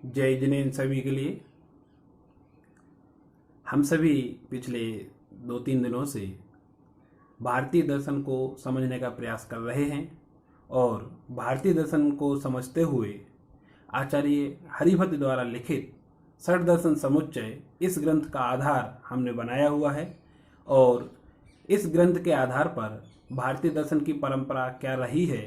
जय जिनेंद्र सभी के लिए। हम सभी पिछले 2-3 दिनों से भारतीय दर्शन को समझने का प्रयास कर रहे हैं और भारतीय दर्शन को समझते हुए आचार्य हरिभद्र द्वारा लिखित षट दर्शन समुच्चय इस ग्रंथ का आधार हमने बनाया हुआ है और इस ग्रंथ के आधार पर भारतीय दर्शन की परंपरा क्या रही है,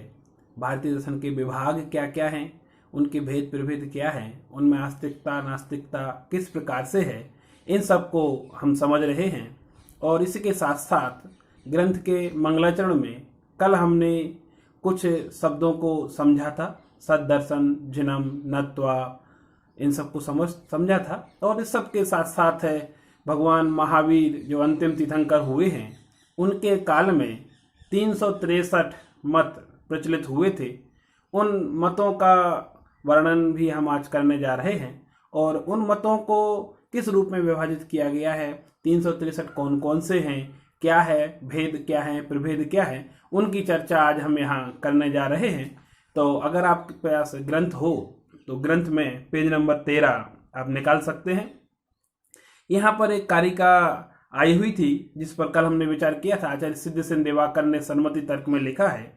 भारतीय दर्शन के विभाग क्या क्या हैं, उनके भेद प्रभेद क्या हैं, उनमें आस्तिकता नास्तिकता किस प्रकार से है, इन सब को हम समझ रहे हैं। और इसी के साथ साथ ग्रंथ के मंगलाचरण में कल हमने कुछ शब्दों को समझा था, सद्दर्शन, जिनम, नत्वा, इन सब को समझा था। और इस सब के साथ साथ है भगवान महावीर जो अंतिम तीर्थंकर हुए हैं, उनके काल में 363 मत प्रचलित हुए थे। उन मतों का वर्णन भी हम आज करने जा रहे हैं और उन मतों को किस रूप में विभाजित किया गया है, 363 कौन कौन से हैं, क्या है, भेद क्या है, प्रभेद क्या है, उनकी चर्चा आज हम यहाँ करने जा रहे हैं। तो अगर आपके पास ग्रंथ हो तो ग्रंथ में पेज नंबर 13 आप निकाल सकते हैं। यहाँ पर एक कारिका आई हुई थी जिस पर कल हमने विचार किया था। आचार्य सिद्धसेन दिवाकर ने सन्मति तर्क में लिखा है,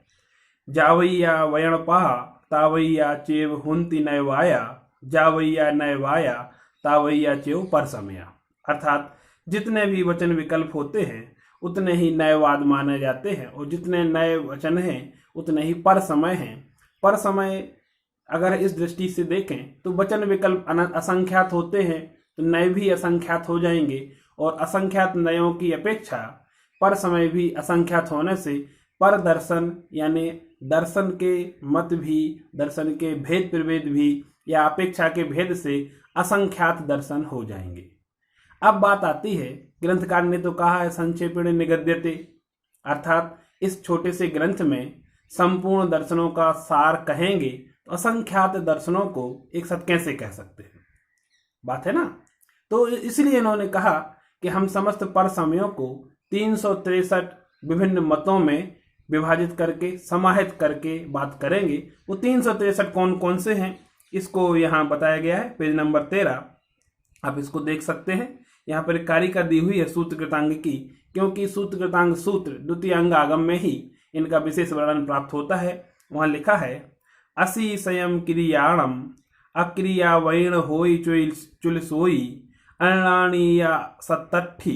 जावैया वयण पहा तावैया चेव हुंति नयवाया, जावैया नयवाया तावैया चेव पर समय। अर्थात जितने भी वचन विकल्प होते हैं उतने ही नयवाद माने जाते हैं और जितने नए वचन हैं उतने ही पर समय हैं। पर समय अगर इस दृष्टि से देखें तो वचन विकल्प असंख्यात होते हैं तो नए भी असंख्यात हो जाएंगे और असंख्यात नयों की अपेक्षा पर समय भी असंख्यात होने से पर दर्शन यानी दर्शन के मत भी, दर्शन के भेद प्रभेद भी या अपेक्षा के भेद से असंख्यात दर्शन हो जाएंगे। अब बात आती है, ग्रंथकार ने तो कहा है संक्षेपेण निगद्यते, अर्थात इस छोटे से ग्रंथ में संपूर्ण दर्शनों का सार कहेंगे तो असंख्यात दर्शनों को एक साथ कैसे कह सकते हैं, बात है ना। तो इसलिए इन्होंने कहा कि हम समस्त पर समयों को 363 विभिन्न मतों में विभाजित करके समाहित करके बात करेंगे। वो 363 कौन कौन से हैं इसको यहाँ बताया गया है, पेज नंबर 13 आप इसको देख सकते हैं। यहाँ पर एक कारिका दी हुई है सूत्र कृतांग की, क्योंकि सूत्र कृतांग सूत्र द्वितीय अंग आगम में ही इनका विशेष वर्णन प्राप्त होता है। वहाँ लिखा है, असि संयम क्रियाणम अक्रिया वैण होई चुल सोई अणाणीया सत्तठी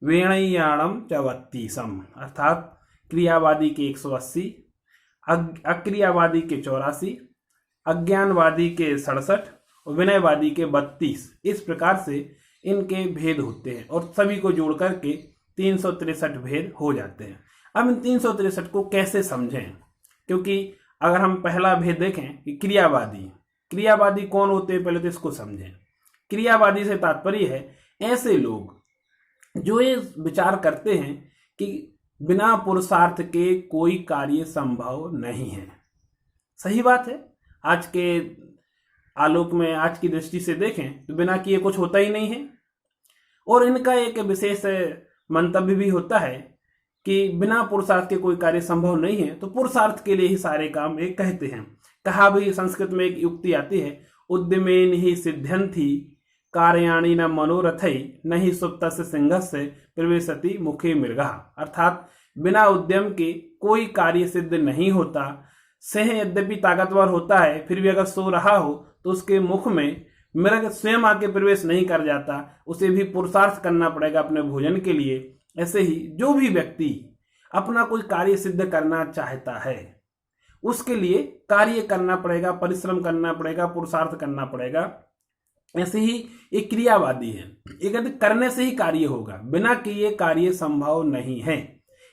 वेणयाणम 34। अर्थात क्रियावादी के 180, अक्रियावादी के 84, अज्ञानवादी के 67 और विनयवादी के 32। इस प्रकार से इनके भेद होते हैं और सभी को जोड़ करके 363 भेद हो जाते हैं। अब इन 363 को कैसे समझें, क्योंकि अगर हम पहला भेद देखें कि क्रियावादी कौन होते हैं, पहले तो इसको समझें। क्रियावादी से तात्पर्य है ऐसे लोग जो ये विचार करते हैं कि बिना पुरुषार्थ के कोई कार्य संभव नहीं है। सही बात है, आज के आलोक में, आज की दृष्टि से देखें तो बिना किए कुछ होता ही नहीं है। और इनका एक विशेष मंतव्य भी होता है कि बिना पुरुषार्थ के कोई कार्य संभव नहीं है, तो पुरुषार्थ के लिए ही सारे काम एक कहते हैं। कहा भी संस्कृत में एक युक्ति आती है, उद्यमेन ही सिद्ध्यंति कार्याणि न मनोरथई नहीं सुप्तस्य सिंहस्य प्रवेशति मुखे मृगा। अर्थात बिना उद्यम के कोई कार्य सिद्ध नहीं होता। सिंह यद्यपि ताकतवर होता है फिर भी अगर सो रहा हो तो उसके मुख में मृग स्वयं आके प्रवेश नहीं कर जाता, उसे भी पुरुषार्थ करना पड़ेगा अपने भोजन के लिए। ऐसे ही जो भी व्यक्ति अपना कोई कार्य सिद्ध करना चाहता है उसके लिए कार्य करना पड़ेगा, परिश्रम करना पड़ेगा, पुरुषार्थ करना पड़ेगा। ऐसे ही एक क्रियावादी है, ये कहते करने से ही कार्य होगा, बिना किए कार्य संभव नहीं है।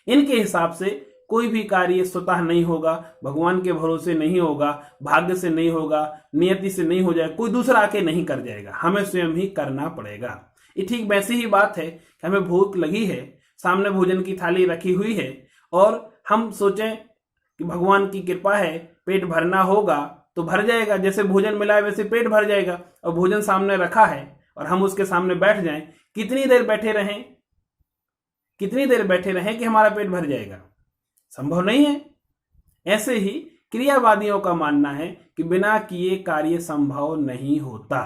इनके हिसाब से कोई भी कार्य स्वतः नहीं होगा, भगवान के भरोसे नहीं होगा, भाग्य से नहीं होगा, नियति से नहीं हो जाएगा, कोई दूसरा आके नहीं कर जाएगा, हमें स्वयं ही करना पड़ेगा। ये ठीक वैसी ही बात है कि हमें भूख लगी है, सामने भोजन की थाली रखी हुई है और हम सोचें कि भगवान की कृपा है पेट भरना होगा तो भर जाएगा, जैसे भोजन मिला है वैसे पेट भर जाएगा। और भोजन सामने रखा है और हम उसके सामने बैठ जाएं, कितनी देर बैठे रहें कि हमारा पेट भर जाएगा, संभव नहीं है। ऐसे ही क्रियावादियों का मानना है कि बिना किए कार्य संभव नहीं होता।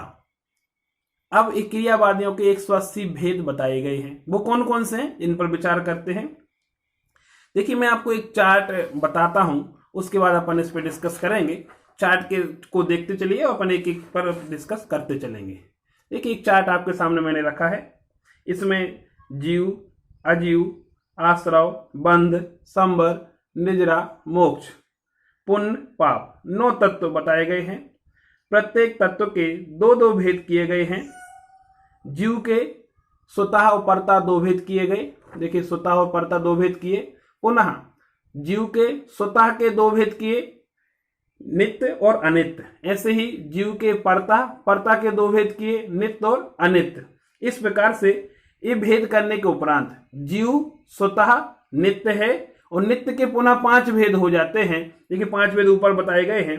अब एक क्रियावादियों के 180 भेद बताए गए हैं, वो कौन कौन से हैं इन पर विचार करते हैं। देखिए मैं आपको एक चार्ट बताता हूं, उसके बाद अपन इस पर डिस्कस करेंगे। चार्ट को देखते चलिए और अपन एक एक पर डिस्कस करते चलेंगे। देखिए एक चार्ट आपके सामने मैंने रखा है, इसमें जीव, अजीव, आश्रव, बंध, संवर, निजरा, मोक्ष, पुण्य, पाप 9 तत्व बताए गए हैं। प्रत्येक तत्व के दो दो भेद किए गए हैं। जीव के स्वतः और परता 2 भेद किए गए। देखिए स्वतः और परता 2 भेद किए। पुनः जीव के स्वतः के 2 भेद किए, नित्य और अनित्य। ऐसे ही जीव के परता के 2 भेद किए, नित्य और अनित्य। इस प्रकार से ये भेद करने के उपरांत जीव स्वतः नित्य है और नित्य के पुनः 5 भेद हो जाते हैं। देखिए 5 भेद ऊपर बताए गए हैं।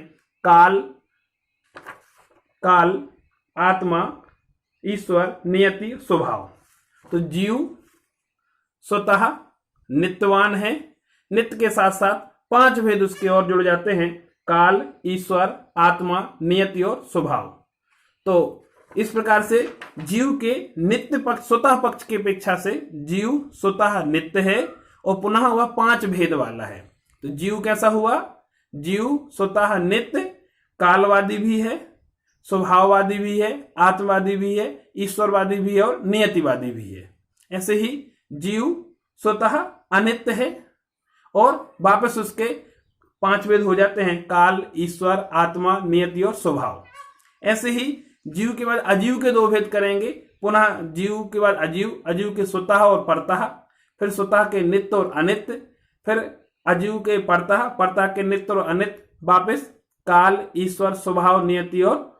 काल, आत्मा, ईश्वर, नियति, स्वभाव। तो जीव स्वतः नित्यवान है, नित्य के साथ साथ 5 भेद उसके और जुड़ जाते हैं, काल, ईश्वर, आत्मा, नियति और स्वभाव। तो इस प्रकार से जीव के नित्य पक्ष, स्वतः पक्ष की अपेक्षा से जीव स्वतः नित्य है और पुनः वह 5 भेद वाला है। तो जीव कैसा हुआ? जीव स्वतः नित्य, कालवादी भी है, स्वभाववादी भी है, आत्मवादी भी है, ईश्वरवादी भी है और नियतिवादी भी है। ऐसे ही जीव स्वतः अनित्य है और वापस उसके 5 भेद हो जाते हैं, काल, ईश्वर, आत्मा, नियति और स्वभाव। ऐसे ही जीव के बाद अजीव के 2 भेद करेंगे, पुनः जीव के बाद अजीव, अजीव के स्वतः और परतः, फिर स्वतः के नित्य और अनित्य, फिर अजीव के परतः के नित्य और अनित्य, वापस काल, ईश्वर, स्वभाव, नियति और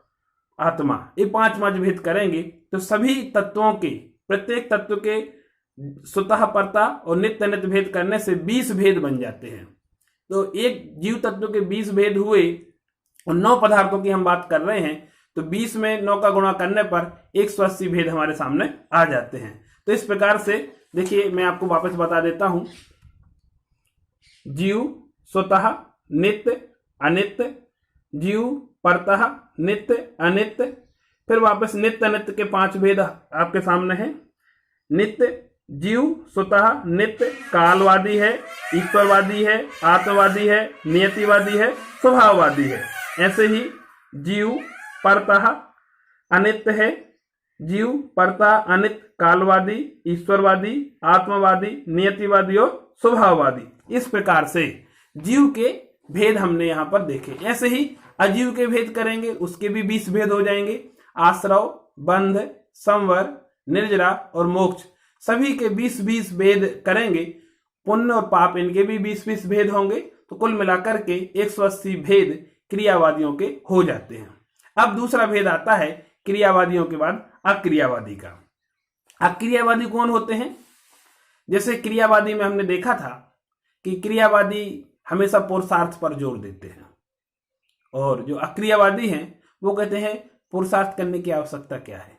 आत्मा। ये 5 भेद करेंगे तो सभी तत्वों के, प्रत्येक तत्व के स्वतः परता और नित्य अनित्य भेद करने से 20 भेद बन जाते हैं। तो एक जीव तत्व के 20 भेद हुए और 9 पदार्थों की हम बात कर रहे हैं, तो 20 में 9 का गुणा करने पर 180 भेद हमारे सामने आ जाते हैं। तो इस प्रकार से देखिए मैं आपको वापस बता देता हूं। जीव स्वतः नित्य अनित्य, जीव परतः नित्य अनित्य, फिर वापस नित्य अनित्य के 5 भेद आपके सामने हैं। नित्य जीव स्वतः नित्य कालवादी है, ईश्वरवादी है, आत्मवादी है, नियतिवादी है, स्वभाववादी है। ऐसे ही जीव परतः अनित्य है, जीव परतः अनित्य कालवादी, ईश्वरवादी, आत्मवादी, नियतिवादी और स्वभाववादी। इस प्रकार से जीव के भेद हमने यहां पर देखे। ऐसे ही अजीव के भेद करेंगे, उसके भी 20 भेद हो जाएंगे। आश्रव, बंध, संवर, निर्जरा और मोक्ष सभी के 20-20 भेद करेंगे। पुण्य और पाप इनके भी 20-20 भेद होंगे। तो कुल मिलाकर के 180 भेद क्रियावादियों के हो जाते हैं। अब दूसरा भेद आता है क्रियावादियों के बाद अक्रियावादी का। अक्रियावादी कौन होते हैं? जैसे क्रियावादी में हमने देखा था कि क्रियावादी हमेशा पुरुषार्थ पर जोर देते हैं और जो अक्रियावादी हैं वो कहते हैं पुरुषार्थ करने की आवश्यकता क्या है,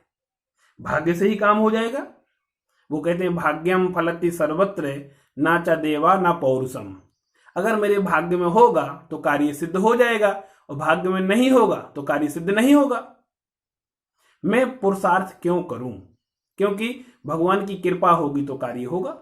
भाग्य से ही काम हो जाएगा। वो कहते हैं भाग्यम फलति सर्वत्र ना च देवा ना पौरुषम। अगर मेरे भाग्य में होगा तो कार्य सिद्ध हो जाएगा और भाग्य में नहीं होगा तो कार्य सिद्ध नहीं होगा। मैं पुरुषार्थ क्यों करूं? क्योंकि भगवान की कृपा होगी तो कार्य होगा।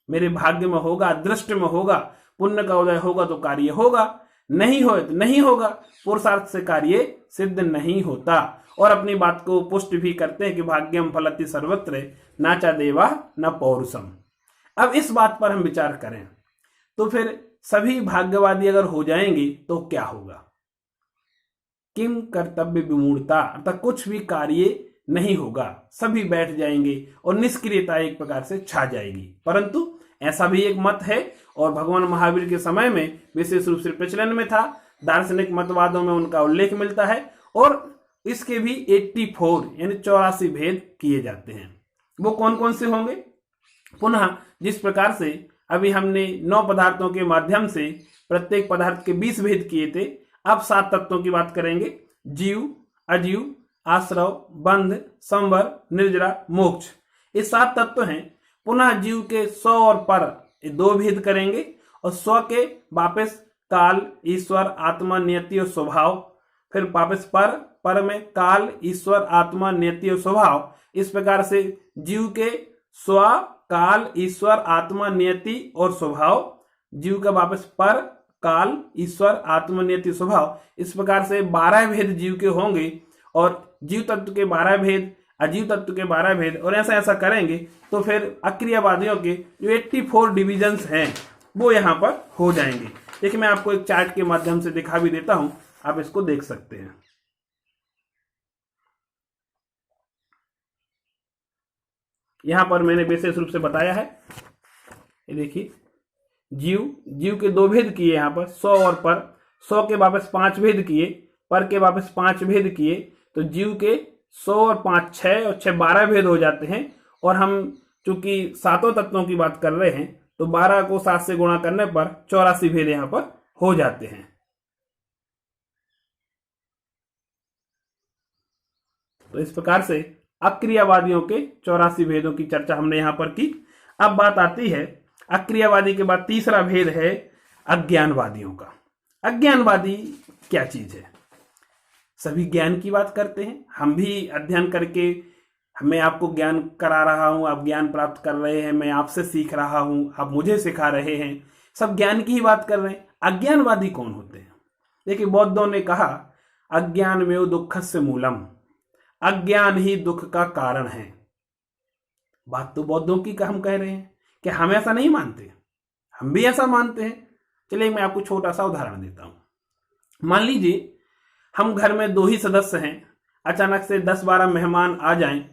मेरे भाग्य में होगा, दृष्टि में होगा, पुण्य का उदय होगा तो कार्य होगा, नहीं हो तो नहीं होगा। पुरुषार्थ से कार्य सिद्ध नहीं होता। और अपनी बात को पुष्ट भी करते हैं कि भाग्यम फलति सर्वत्र ना च देवा न पौरुषम। अब इस बात पर हम विचार करें तो फिर सभी भाग्यवादी अगर हो जाएंगे तो क्या होगा? किम कर्तव्य विमूढ़ता, अर्थात कुछ भी कार्य नहीं होगा, सभी बैठ जाएंगे और निष्क्रियता एक प्रकार से छा जाएगी। परंतु ऐसा भी एक मत है और भगवान महावीर के समय में विशेष रूप से प्रचलन में था। दार्शनिक मतवादों में उनका उल्लेख मिलता है और इसके भी 84 यानी 84 भेद किए जाते हैं। वो कौन कौन से होंगे? पुनः जिस प्रकार से अभी हमने 9 पदार्थों के माध्यम से प्रत्येक पदार्थ के 20 भेद किए थे, अब 7 तत्वों की बात करेंगे। जीव, अजीव, आश्रव, बंध, संवर, निर्जरा, मोक्ष, ये 7 तत्व हैं। पुनः जीव के 100 और पर 2 भेद करेंगे और 100 के वापस काल, ईश्वर, आत्मा, नियति और स्वभाव। फिर वापस पर में काल, ईश्वर, आत्मा, नियति और स्वभाव। इस प्रकार से जीव के स्व, काल, ईश्वर, आत्मा, नियति और स्वभाव। जीव का वापस पर, काल, ईश्वर, आत्मा, नियति, स्वभाव। इस प्रकार से 12 भेद जीव के होंगे और जीव तत्व के 12 भेद, अजीव तत्व के 12 भेद, और ऐसा करेंगे तो फिर अक्रियावादियों के जो 84 डिविजन्स हैं वो यहाँ पर हो जाएंगे। देखिए मैं आपको एक चार्ट के माध्यम से दिखा भी देता हूं, आप इसको देख सकते हैं। यहां पर मैंने विशेष रूप से बताया है, ये देखिए जीव के 2 भेद किए यहाँ पर, 100 और पर। 100 के वापस 5 भेद किए, पर के वापस 5 भेद किए, तो जीव के 100 और 5 6 और 6 12 भेद हो जाते हैं। और हम चूंकि 7 तत्वों की बात कर रहे हैं तो 12 को 7 से गुणा करने पर 84 भेद यहाँ पर हो जाते हैं। तो इस प्रकार से अक्रियावादियों के 84 भेदों की चर्चा हमने यहां पर की। अब बात आती है अक्रियावादी के बाद तीसरा भेद है अज्ञानवादियों का। अज्ञानवादी क्या चीज है? सभी ज्ञान की बात करते हैं, हम भी अध्ययन करके मैं आपको ज्ञान करा रहा हूं, आप ज्ञान प्राप्त कर रहे हैं, मैं आपसे सीख रहा हूं, आप मुझे सिखा रहे हैं, सब ज्ञान की ही बात कर रहे हैं। अज्ञानवादी कौन होते हैं? देखिए बौद्धों ने कहा अज्ञान में दुःखस्य मूलम, अज्ञान ही दुख का कारण है। बात तो बौद्धों की हम कह रहे हैं कि हम ऐसा नहीं मानते, हम भी ऐसा मानते हैं। चलिए मैं आपको छोटा सा उदाहरण देता हूं। मान लीजिए हम घर में 2 ही सदस्य हैं, अचानक से 10-12 मेहमान आ जाएं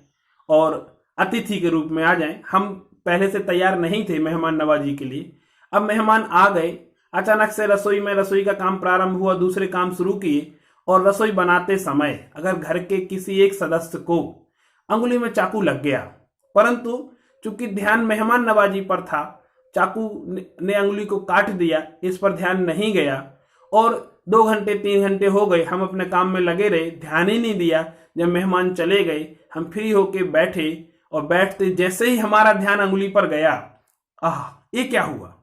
और अतिथि के रूप में आ जाएं। हम पहले से तैयार नहीं थे मेहमान नवाजी के लिए, अब मेहमान आ गए, अचानक से रसोई का काम प्रारंभ हुआ, दूसरे काम शुरू किए, और रसोई बनाते समय अगर घर के किसी एक सदस्य को अंगुली में चाकू लग गया, परंतु चूंकि ध्यान मेहमान नवाजी पर था, चाकू ने अंगुली को काट दिया, इस पर ध्यान नहीं गया, और 2 घंटे 3 घंटे हो गए, हम अपने काम में लगे रहे, ध्यान ही नहीं दिया। जब मेहमान चले गए, हम फ्री होके बैठे, और बैठते जैसे ही हमारा ध्यान अंगुली पर गया, ये क्या हुआ,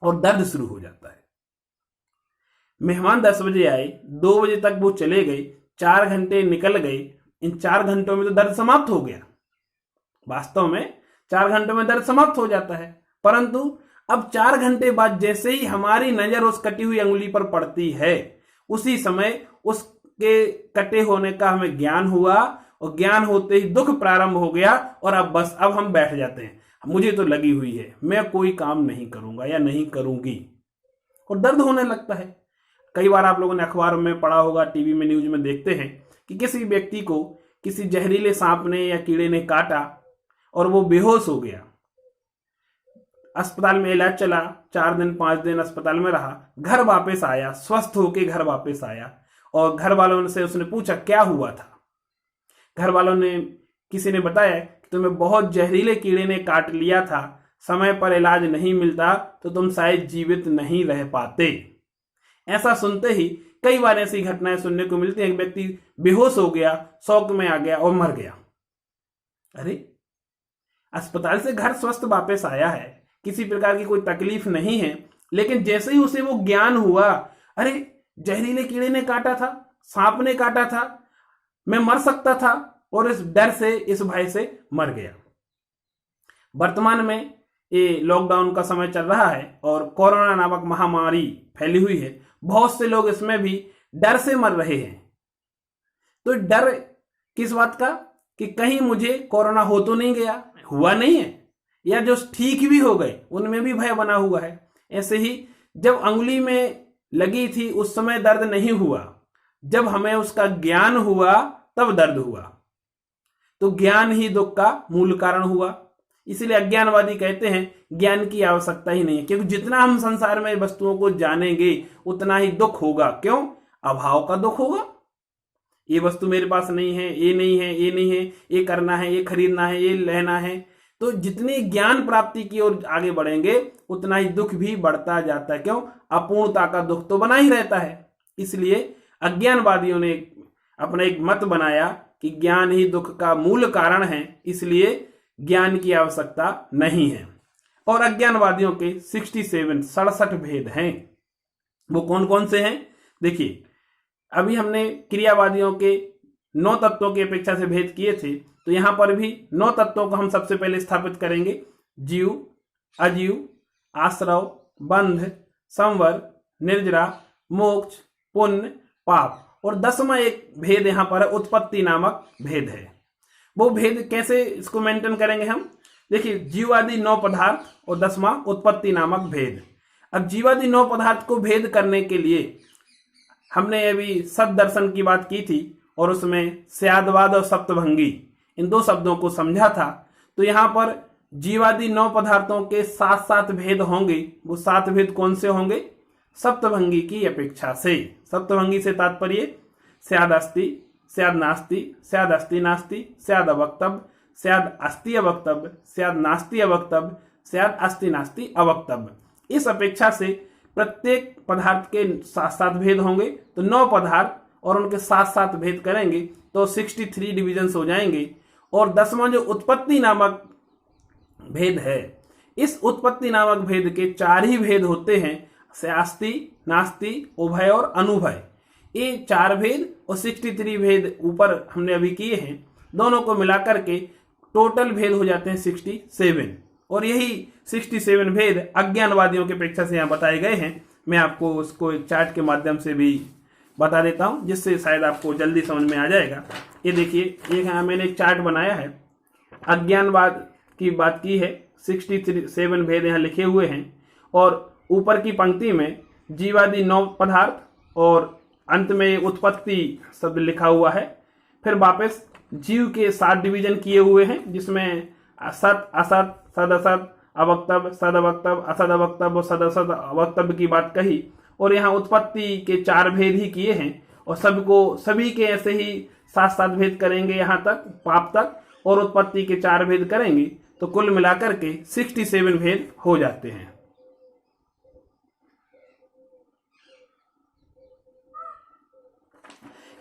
और दर्द शुरू हो जाता है। मेहमान 10 बजे आए, 2 बजे तक वो चले गए, 4 घंटे निकल गए, इन 4 घंटों में तो दर्द समाप्त हो गया। वास्तव में 4 घंटों में दर्द समाप्त हो जाता है, परंतु अब 4 घंटे बाद जैसे ही हमारी नजर उस कटी हुई अंगुली पर पड़ती है, उसी समय उसके कटे होने का हमें ज्ञान हुआ, और ज्ञान होते ही दुख प्रारंभ हो गया, और अब हम बैठ जाते हैं, मुझे तो लगी हुई है, मैं कोई काम नहीं करूंगा या नहीं करूंगी, और दर्द होने लगता है। कई बार आप लोगों ने अखबार में पढ़ा होगा, टीवी में, न्यूज में देखते हैं कि किसी व्यक्ति को किसी जहरीले सांप ने या कीड़े ने काटा और वो बेहोश हो गया, अस्पताल में इलाज चला, 4 दिन 5 दिन अस्पताल में रहा, घर वापस आया, स्वस्थ होके घर वापस आया, और घर वालों से उसने पूछा क्या हुआ था। घर वालों ने, किसी ने बताया कि तुम्हें बहुत जहरीले कीड़े ने काट लिया था, समय पर इलाज नहीं मिलता तो तुम शायद जीवित नहीं रह पाते। ऐसा सुनते ही कई बार ऐसी घटनाएं सुनने को मिलती है, एक व्यक्ति बेहोश हो गया, शौक में आ गया और मर गया। अरे अस्पताल से घर स्वस्थ वापस आया है, किसी प्रकार की कोई तकलीफ नहीं है, लेकिन जैसे ही उसे वो ज्ञान हुआ, अरे जहरीले कीड़े ने काटा था, सांप ने काटा था, मैं मर सकता था, और इस डर से, इस भय से मर गया। वर्तमान में ये लॉकडाउन का समय चल रहा है और कोरोना नामक महामारी फैली हुई है, बहुत से लोग इसमें भी डर से मर रहे हैं। तो डर किस बात का, कि कहीं मुझे कोरोना हो तो नहीं गया, हुआ नहीं है, या जो ठीक भी हो गए उनमें भी भय बना हुआ है। ऐसे ही जब अंगुली में लगी थी उस समय दर्द नहीं हुआ, जब हमें उसका ज्ञान हुआ तब दर्द हुआ। तो ज्ञान ही दुख का मूल कारण हुआ। इसलिए अज्ञानवादी कहते हैं ज्ञान की आवश्यकता ही नहीं है, क्योंकि जितना हम संसार में वस्तुओं को जानेंगे उतना ही दुख होगा। क्यों? अभाव का दुख होगा। ये वस्तु मेरे पास नहीं है, ये नहीं है, ये नहीं है, ये करना है, ये खरीदना है, ये लेना है। तो जितनी ज्ञान प्राप्ति की ओर आगे बढ़ेंगे उतना ही दुख भी बढ़ता जाता है। क्यों? अपूर्णता का दुख तो बना ही रहता है। इसलिए अज्ञानवादियों ने अपना एक मत बनाया कि ज्ञान ही दुख का मूल कारण है, इसलिए ज्ञान की आवश्यकता नहीं है। और अज्ञानवादियों के 67 भेद हैं। वो कौन कौन से हैं? देखिए, अभी हमने क्रियावादियों के 9 तत्वों की अपेक्षा से भेद किए थे, तो यहां पर भी 9 तत्वों को हम सबसे पहले स्थापित करेंगे। जीव, अजीव, आश्रव, बंध, संवर, निर्जरा, मोक्ष, पुण्य, पाप। और 10वां एक भेद यहां पर उत्पत्ति नामक भेद है। वो भेद कैसे इसको मेंटेन करेंगे हम? देखिए, जीवादि 9 पदार्थ और 10वां उत्पत्ति नामक भेद। अब जीवादि 9 पदार्थ को भेद करने के लिए हमने अभी सत दर्शन की बात की थी और उसमें स्यादवाद और सप्तभंगी इन 2 शब्दों को समझा था। तो यहां पर जीवादि 9 पदार्थों के 7 भेद होंगे। वो 7 भेद कौन से होंगे? सप्तभंगी की अपेक्षा से। सप्तभंगी से तात्पर्य स्याद अस्ति, स्याद नास्ति, स्याद अस्ति नास्ति, स्याद अवक्तव्य, स्याद अस्ति अवक्तव्य, स्याद नास्ति अवक्तव्य, स्याद अस्ति नास्ति अवक्तव्य। इस अपेक्षा से प्रत्येक पदार्थ के 7 भेद होंगे। तो 9 पदार्थ और उनके 7 भेद करेंगे तो 63 डिविजन्स हो जाएंगे। और 10वां जो उत्पत्ति नामक भेद है, इस उत्पत्ति नामक भेद के 4 ही भेद होते हैं, अस्ति, नास्ति, उभय और अनुभय। ये 4 भेद और 63 भेद ऊपर हमने अभी किए हैं, दोनों को मिलाकर के टोटल भेद हो जाते हैं 67। और यही 67 भेद अज्ञानवादियों की अपेक्षा से यहाँ बताए गए हैं। मैं आपको उसको एक चार्ट के माध्यम से भी बता देता हूँ, जिससे शायद आपको जल्दी समझ में आ जाएगा। ये देखिए, एक यहाँ मैंने एक चार्ट बनाया है, अज्ञानवाद की बात की है, 67 भेद यहाँ लिखे हुए हैं। और ऊपर की पंक्ति में जीवादि 9 पदार्थ और अंत में उत्पत्ति शब्द लिखा हुआ है। फिर वापस जीव के 7 डिवीजन किए हुए हैं, जिसमें असत, असत, सदसत, अवक्तव्य, सदवक्तव्य, असद अवक्तव्य और सदसद अवक्तव्य की बात कही। और यहाँ उत्पत्ति के 4 भेद ही किए हैं और सभी के ऐसे ही 7 भेद करेंगे यहाँ तक, पाप तक, और उत्पत्ति के 4 भेद करेंगे तो कुल मिलाकर के 67 भेद हो जाते हैं।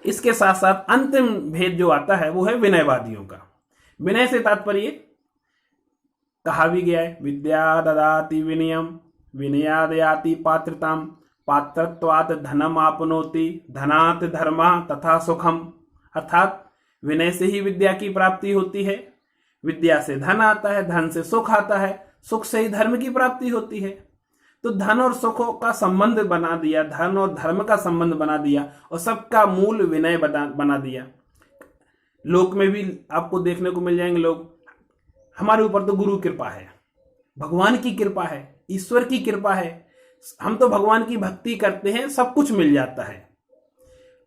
इसके साथ साथ अंतिम भेद जो आता है वो है विनयवादियों का। विनय से तात्पर्य कहा भी गया है, विद्या ददाति विनयम, विनयादयाति पात्रताम, पात्रत्वात् धनम आपनोति, धनात् धर्मः तथा सुखम। अर्थात विनय से ही विद्या की प्राप्ति होती है, विद्या से धन आता है, धन से सुख आता है, सुख से ही धर्म की प्राप्ति होती है। तो धन और सुखों का संबंध बना दिया, धन और धर्म का संबंध बना दिया और सबका मूल विनय बना दिया। लोक में भी आपको देखने को मिल जाएंगे लोग, हमारे ऊपर तो गुरु कृपा है, भगवान की कृपा है, ईश्वर की कृपा है, हम तो भगवान की भक्ति करते हैं, सब कुछ मिल जाता है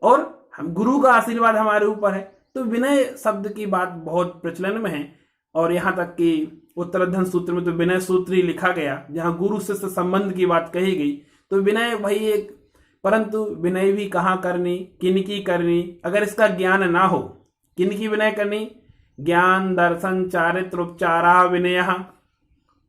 और हम गुरु का आशीर्वाद हमारे ऊपर है। तो विनय शब्द की बात बहुत प्रचलन में है और यहाँ तक कि उत्तराधन सूत्र में तो विनय सूत्र ही लिखा गया, जहाँ गुरु शिष्य संबंध की बात कही गई। तो विनय वही एक, परंतु विनय भी कहाँ करनी, किनकी करनी, अगर इसका ज्ञान ना हो, किनकी विनय करनी? ज्ञान, दर्शन, चारित्र, उपचारा, विनय।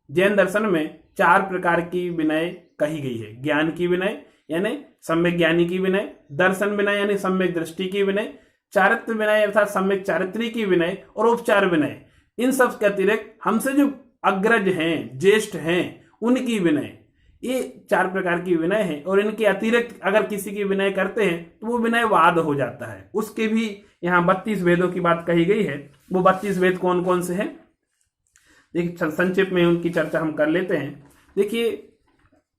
जैन दर्शन में 4 प्रकार की विनय कही गई है। ज्ञान की विनय यानी सम्यक ज्ञानी की विनय, दर्शन विनय यानी सम्यक दृष्टि की विनय, चारित्र विनय अर्थात सम्यक चारित्री की विनय, और उपचार विनय। इन सब के अतिरिक्त हमसे जो अग्रज हैं, ज्येष्ठ हैं, उनकी विनय। ये 4 प्रकार की विनय है और इनके अतिरिक्त अगर किसी की विनय करते हैं तो वो विनयवाद हो जाता है। उसके भी यहाँ 32 वेदों की बात कही गई है। वो 32 वेद कौन कौन से हैं? देखिए, संक्षिप्त में उनकी चर्चा हम कर लेते हैं। देखिए,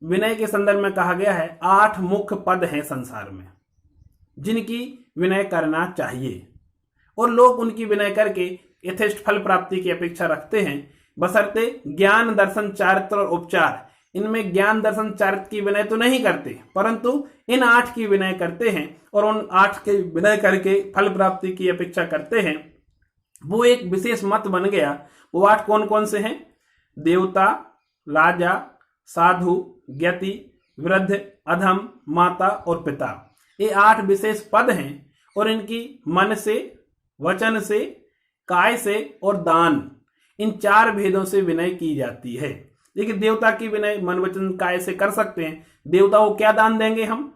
विनय के संदर्भ में कहा गया है 8 मुख्य पद हैं संसार में जिनकी विनय करना चाहिए और लोग उनकी विनय करके यथेष्ट फल प्राप्ति की अपेक्षा रखते हैं, बशर्ते ज्ञान, दर्शन, चारित्र और उपचार। इनमें ज्ञान, दर्शन, चारित्र की विनय तो नहीं करते, परंतु इन 8 की विनय करते हैं और उन 8 के विनय करके फल प्राप्ति की अपेक्षा करते हैं। वो एक विशेष मत बन गया। वो 8 कौन कौन से हैं? देवता, राजा, साधु, ज्ञति, वृद्ध, अधम, माता और पिता। ये 8 विशेष पद हैं और इनकी मन से, वचन से, काय से और दान, इन 4 भेदों से विनय की जाती है। देखिए, देवता की विनय मन, वचन, काय से कर सकते हैं। देवता को क्या दान देंगे हम?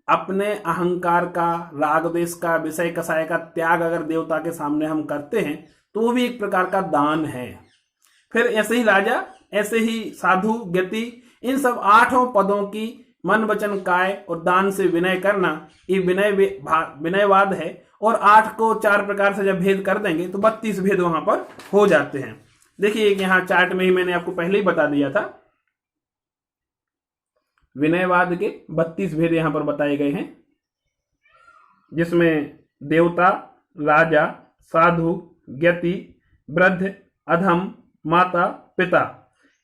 अपने अहंकार का, राग द्वेष का, विषय कसाय का त्याग अगर देवता के सामने हम करते हैं तो वो भी एक प्रकार का दान है। फिर ऐसे ही राजा, ऐसे ही साधु, ज्ञति, इन सब 8 पदों की मन वचन काय और दान से विनय करना, ये विनयवाद है। और 8 को 4 प्रकार से जब भेद कर देंगे तो 32 भेद वहां पर हो जाते हैं। देखिए यहाँ चार्ट में ही मैंने आपको पहले ही बता दिया था, विनयवाद के 32 भेद यहां पर बताए गए हैं, जिसमें देवता, राजा, साधु, ज्ञति, वृद्ध, अधम, माता, पिता,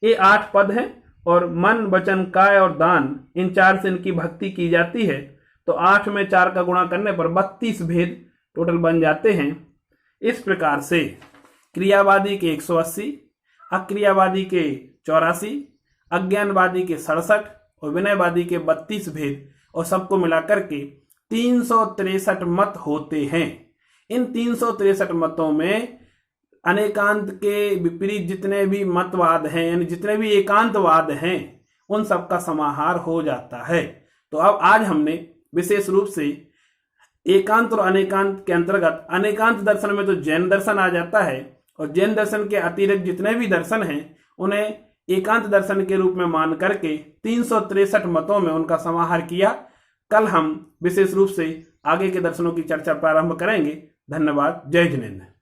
ये 8 पद हैं। और मन वचन काय और दान, इन 4 से इनकी भक्ति की जाती है। तो 8 में 4 का गुणा करने पर 32 भेद टोटल बन जाते हैं। इस प्रकार से क्रियावादी के 180, अक्रियावादी के 84, अज्ञानवादी के 67 और विनयवादी के 32 भेद, और सबको मिलाकर के 363 मत होते हैं। इन 363 मतों में अनेकांत के विपरीत जितने भी मतवाद हैं, यानी जितने भी एकांतवाद हैं, उन सब का समाहार हो जाता है। तो अब आज हमने विशेष रूप से एकांत और अनेकांत के अंतर्गत, अनेकांत दर्शन में तो जैन दर्शन आ जाता है, और जैन दर्शन के अतिरिक्त जितने भी दर्शन हैं उन्हें एकांत दर्शन के रूप में मान करके 363 मतों में उनका समाहार किया। कल हम विशेष रूप से आगे के दर्शनों की चर्चा प्रारंभ करेंगे। धन्यवाद। जय जिनेन्द्र।